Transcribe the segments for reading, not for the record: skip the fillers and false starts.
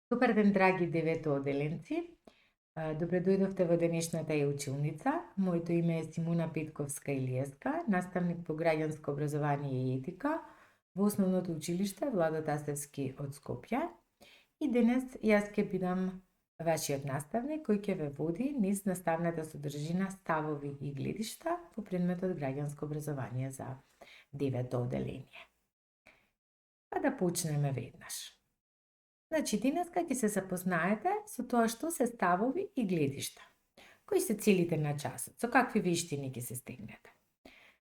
Добар ден, драги деветооделенци. Добре дојдовте во денешната ја училница. Моето име е Симуна Петковска Илиевска, наставник по граѓанско образование и етика во Основното училиште Владо Тасевски од Скопје. И денес јас ќе бидам вашиот наставник кој ќе ве води низ наставната содржина ставови и гледишта по предметот граѓанско образование за девето оделение. Па да почнеме веднаш. Значи, денеска ќе се запознаете со тоа што се ставови и гледишта. Кои се целите на часот? Со какви вештини ќе се стегнете?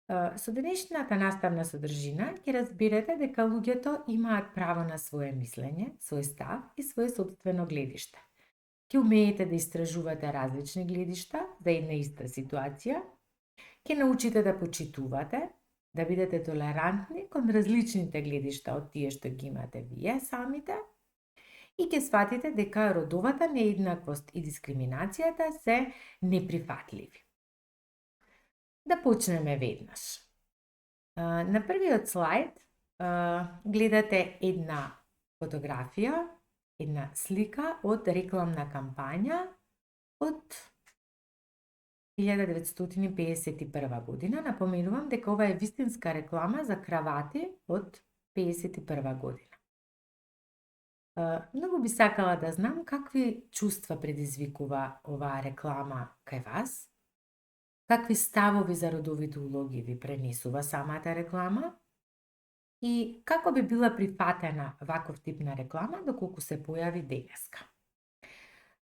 Со денешната наставна содржина ќе разберете дека луѓето имаат право на свое мислење, свој став и свое собствено гледиште. Ќе умеете да истражувате различни гледишта за една иста ситуација, ќе научите да почитувате, да бидете толерантни кон различните гледишта од тие што ги имате вие самите, и ќе сватите дека родовата нееднаквост и дискриминацијата се неприфатливи. Да почнеме веднаш. На првиот слајд гледате една фотографија, една слика од рекламна кампања од 1951 година. Напоменувам дека ова е вистинска реклама за кравати од 51 година. Многу би сакала да знам какви чувства предизвикува оваа реклама кај вас, какви ставови за родовите улоги ви пренесува самата реклама и како би била прифатена ваков тип на реклама доколку се појави денеска.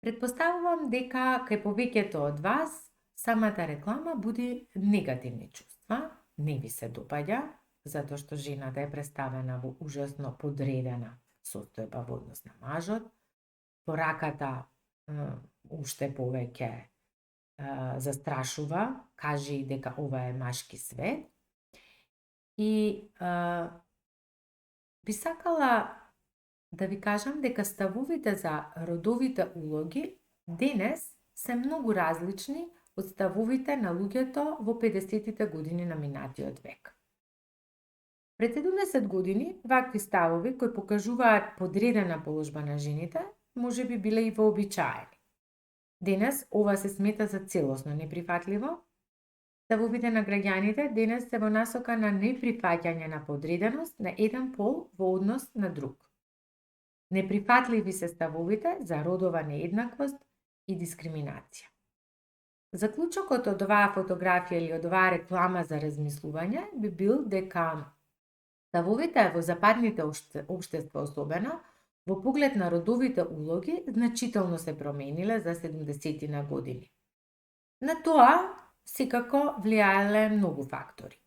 Предпоставувам дека кај повеќето од вас самата реклама буди негативни чувства, не ви се допаѓа, затоа што жената е представена во ужасно подредена состојба во однос на мажот, пораката уште повеќе застрашува, каже и дека ова е машки свет. И би сакала да ви кажам дека ставовите за родовите улоги денес се многу различни од ставовите на луѓето во 50-тите години на минатиот век. Пред 70 години, вакви ставови кои покажуваат подредена положба на жените, може би биле и вообичаени. Денес ова се смета за целосно неприфатливо. Ставовите на граѓаните денес се во насока на неприфаќање на подреденост на еден пол во однос на друг. Неприфатливи се ставовите за родова нееднаквост и дискриминација. Заклучокот од оваа фотографија или од оваа реклама за размислување би бил дека ставовите во западните општества особено, во поглед на родовите улоги, значително се промениле за 70 на години. На тоа, секако, влијаеле многу фактори.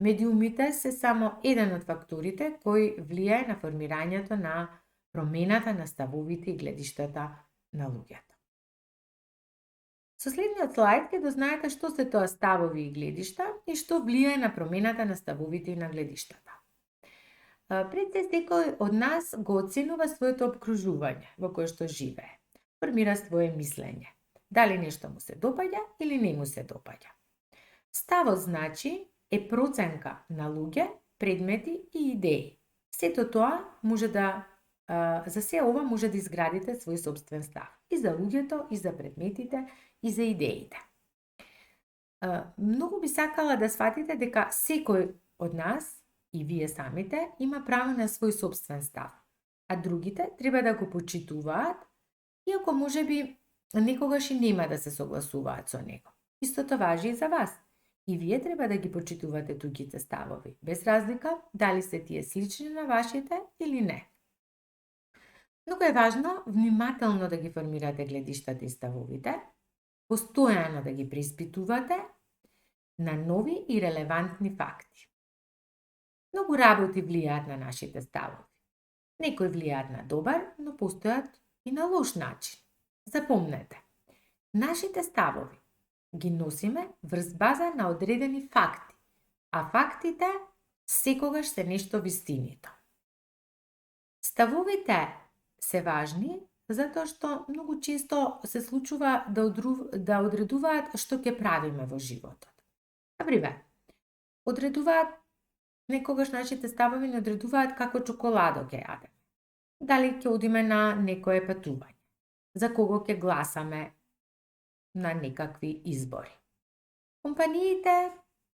Медиумите се само еден од факторите кои влијае на формирањето на промената на ставовите и гледиштата на луѓето. Со следниот слајд ќе дознаете што се тоа ставови и гледишта и што влијае на промената на ставовите и на гледиштата. Пред се секој од нас го оценува своето обкружување во кое што живее. Формира свое мислење. Дали нешто му се допаѓа или не му се допаѓа. Ставот, значи, е проценка на луѓе, предмети и идеи. Сето тоа може да за се ова може да изградите свој собствен став. И за луѓето, и за предметите, и за идеите. Многу би сакала да сватите дека секој од нас и вие самите има право на свој собствен став, а другите треба да го почитуваат, иако може би некогаш и нема да се согласуваат со него. Истото важи и за вас. И вие треба да ги почитувате туѓите ставови, без разлика дали се тие слични на вашите или не. Многу е важно внимателно да ги формирате гледиштата и ставовите, постојано да ги преиспитувате на нови и релевантни факти. Многу работи влијаат на нашите ставови. Некои влијаат на добар, но постојат и на лош начин. Запомнете, нашите ставови ги носиме врз база на одредени факти, а фактите секогаш се нешто вистинито. Ставовите се важни затоа што многу често се случува да одредуваат што ќе правиме во животот. Например, одредуваат некогаш нашите ставови не одредуваат како чоколадо ќе јадеме. дали ќе одиме на некое патување, за кого ќе гласаме на некакви избори. Компаниите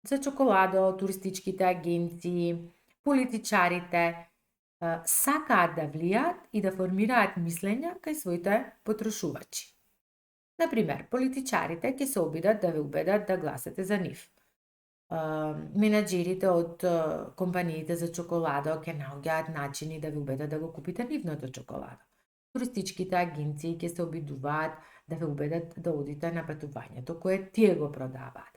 за чоколадо, туристичките агенции, политичарите сакаат да влијат и да формираат мислења кај своите потрошувачи. Например, политичарите ќе се обидат да ве убедат да гласате за нив. Менаџерите од компаниите за чоколадо ќе наоѓаат начини да ве убедат да го купите нивното чоколадо. Туристичките агенции ќе се обидуваат да ве убедат да одите на патувањето кое тие го продаваат.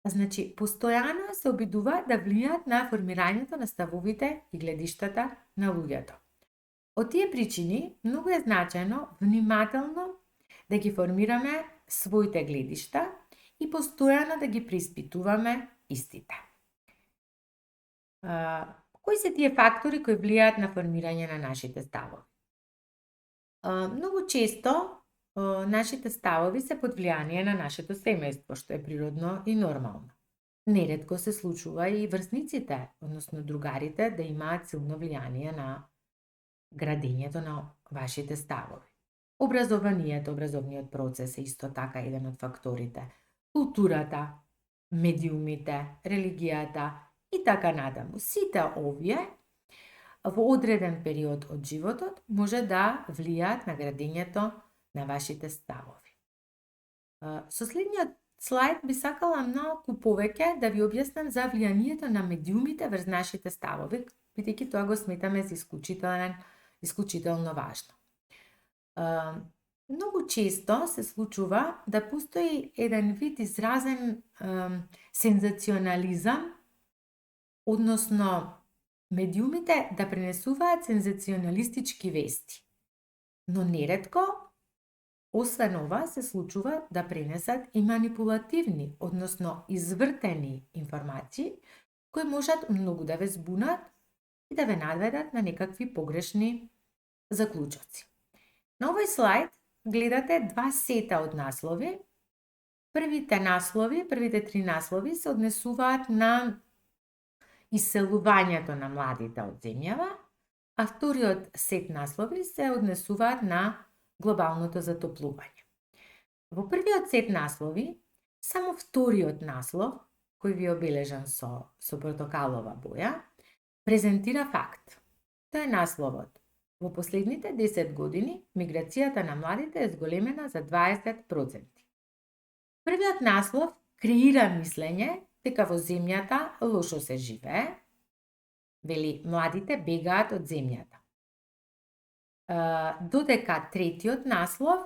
Значи, постојано се обидуваат да влијаат на формирањето на ставовите и гледиштата на луѓето. Од тие причини, многу е значајно внимателно да ги формираме своите гледишта и постојано да ги преиспитуваме истите. Кои се тие фактори кои влијаат на формирање на нашите ставови? Многу често нашите ставови се под влијание на нашето семејство, што е природно и нормално. Неретко се случува и врсниците, односно другарите, да имаат силно влијание на градењето на вашите ставови. Образовниот процес е исто така еден од факторите. Културата, медиумите, религијата и така натаму. Сите овие во одреден период од животот може да влијаат на градењето на вашите ставови. Со следниот слайд би сакала малку повеќе да ви објаснам за влијанието на медиумите врз нашите ставови, бидејќи тоа го сметаме за исклучително важно. Многу често се случува да постои еден вид изразен сензационализам, односно медиумите да пренесуваат сензационалистички вести. Но неретко, освен ова, се случува да пренесат и манипулативни, односно извртени информации, кои можат многу да ве збунат и да ве надведат на некакви погрешни заклучоци. На овој слайд гледате два сета од наслови. Првите три наслови се однесуваат на иселувањето на младите од земјава, а вториот сет наслови се однесуваат на глобалното затоплување. Во првиот сет наслови, само вториот наслов, кој ви е обележан со портокалова боја, презентира факт. Тоа е насловот: во последните 10 години миграцијата на младите е зголемена за 20%. Првиот наслов креира мислење дека во земјата лошо се живее, вели младите бегаат од земјата. Додека третиот наслов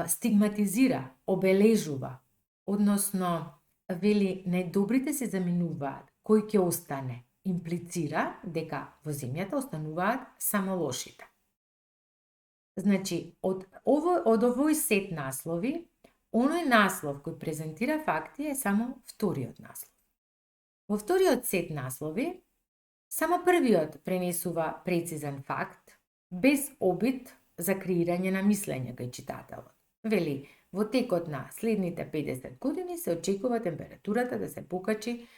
стигматизира, обележува, односно вели најдобрите се заминуваат, кој ќе остане, имплицира дека во земјата остануваат само лошите. Значи, од овој сет наслови, оној наслов кој презентира факти е само вториот наслов. Во вториот сет наслови, само првиот пренесува прецизен факт, без обид за креирање на мислење кај читателот. Вели, во текот на следните 50 години се очекува температурата да се покачи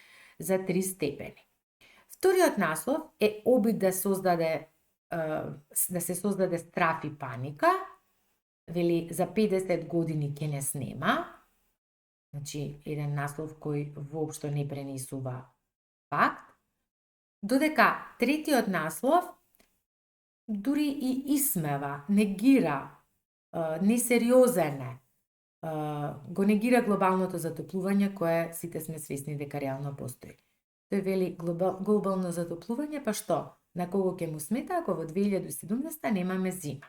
за 3 степени. Вториот наслов е обид да се создаде страф и паника. Вели, за 50 години ќе не снема. Значи, еден наслов кој воопшто не пренесува факт. Додека третиот наслов дури и исмева, негира, несериозен е, го негира глобалното затоплување кое сите сме свесни дека реално постои. Тој вели глобално затоплување, па што? На кого ќе му смета ако во 2017 немаме зима?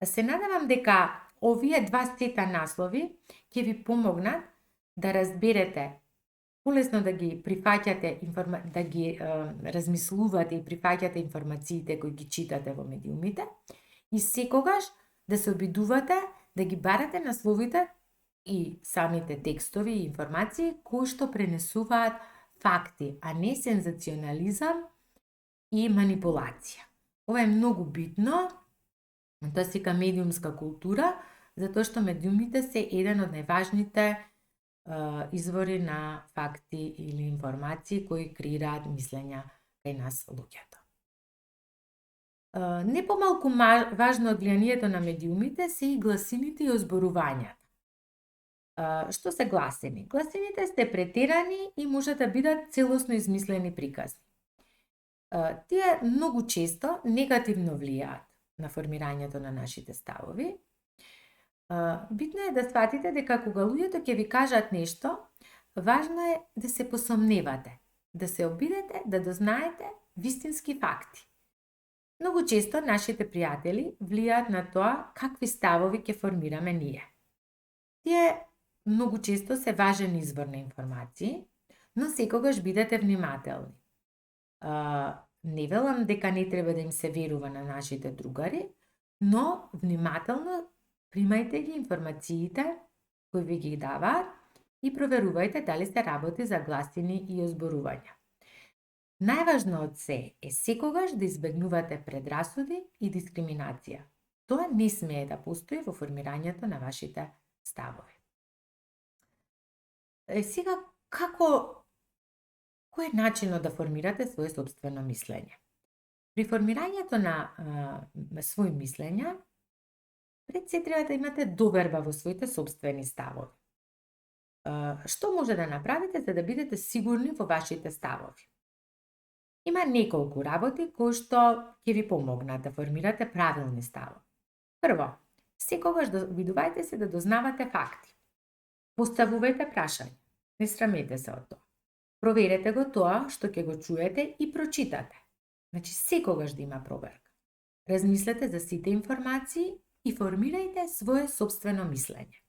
Се надевам дека овие два сета наслови ќе ви помогнат да разберете полесно да ги прифаќате, да ги размислувате и прифаќате информациите кои ги читате во медиумите и секогаш да се обидувате да ги барате насловите и самите текстови и информации кои што пренесуваат факти, а не сензационализам и манипулација. Ова е многу битно, тоа се ка медиумска култура, затоа што медиумите се еден од најважните извори на факти или информации кои креираат мислења кај нас луѓето. Не помалку важно од влијанието на медиумите се и гласините и озборувањата. Што се гласини? Гласините се претерани и може да бидат целосно измислени приказни. Тие многу често негативно влијаат на формирањето на нашите ставови. Битно е да сватите дека кога луѓето ќе ви кажат нешто, важно е да се посомневате, да се обидете, да дознаете вистински факти. Многу често нашите пријатели влијаат на тоа какви ставови ќе формираме ние. Тие многу често се важен извор на информации, но секогаш бидете внимателни. Не велам дека не треба да им се верува на нашите другари, но внимателно примајте ги информациите кои ви ги даваат и проверувајте дали се работи за гласини и озборувања. Најважно од се е секогаш да избегнувате предрасуди и дискриминација. Тоа не смее да постои во формирањето на вашите ставови. Сега, кој е начинот да формирате свое собствено мислење? При формирањето на своји мислења, пред се треба да имате доверба во своите собствени ставови. Што може да направите за да бидете сигурни во вашите ставови? Има неколку работи кои што ќе ви помогнат да формирате правилни ставови. Прво, секогаш обидувајте се да дознавате факти. Поставувајте прашања. Не срамете се од тоа. Проверете го тоа што ќе го чуете и прочитате. Значи, секогаш да има проверка. Размислете за сите информации и формирајте свое собствено мислење.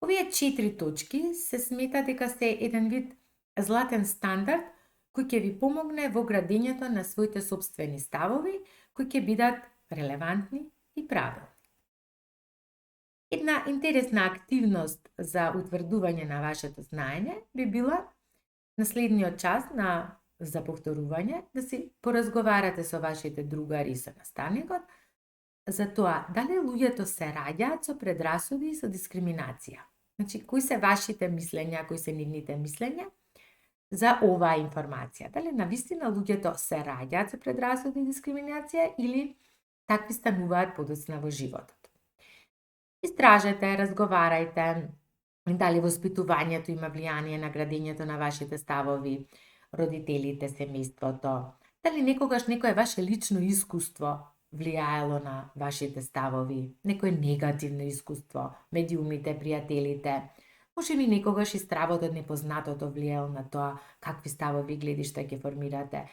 Овие 4 точки се смета дека се еден вид златен стандард кој ќе ви помогне во градењето на своите собствени ставови, кои ќе бидат релевантни и правилни. Една интересна активност за утврдување на вашето знаење би била на следниот час за повторување да си поразговарате со вашите другари и со наставникот за тоа дали луѓето се раѓаат со предрасуди и со дискриминација. Значи, кои се вашите мислења, кои се нивните мислења за оваа информација. Дали навистина луѓето се раѓаат со предрасуди и дискриминација или такви стануваат подоцна во животот. Истражете, разговарајте, дали воспитувањето има влијание на градењето на вашите ставови, родителите, семејството, дали некогаш некое ваше лично искуство влијаело на вашите ставови, некое негативно искуство, медиумите, пријателите, може би некогаш и стравот од непознатото влијаел на тоа какви ставови и гледишта ќе формирате,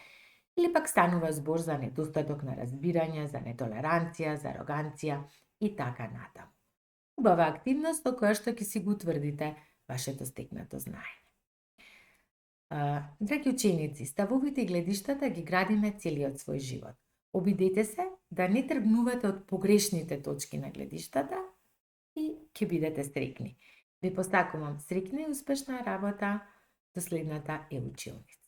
или пак станува збор за недостаток на разбирање, за нетолеранција, за ароганција и така натаму. Убава активност со која што ќе си го утврдите вашето стекнато знаење. Драги ученици, ставовите и гледиштата ги градиме целиот свој живот. Обидете се да не тргнувате од погрешните точки на гледиштата и ќе бидете среќни. Ви посакувам среќна и успешна работа до следната училница.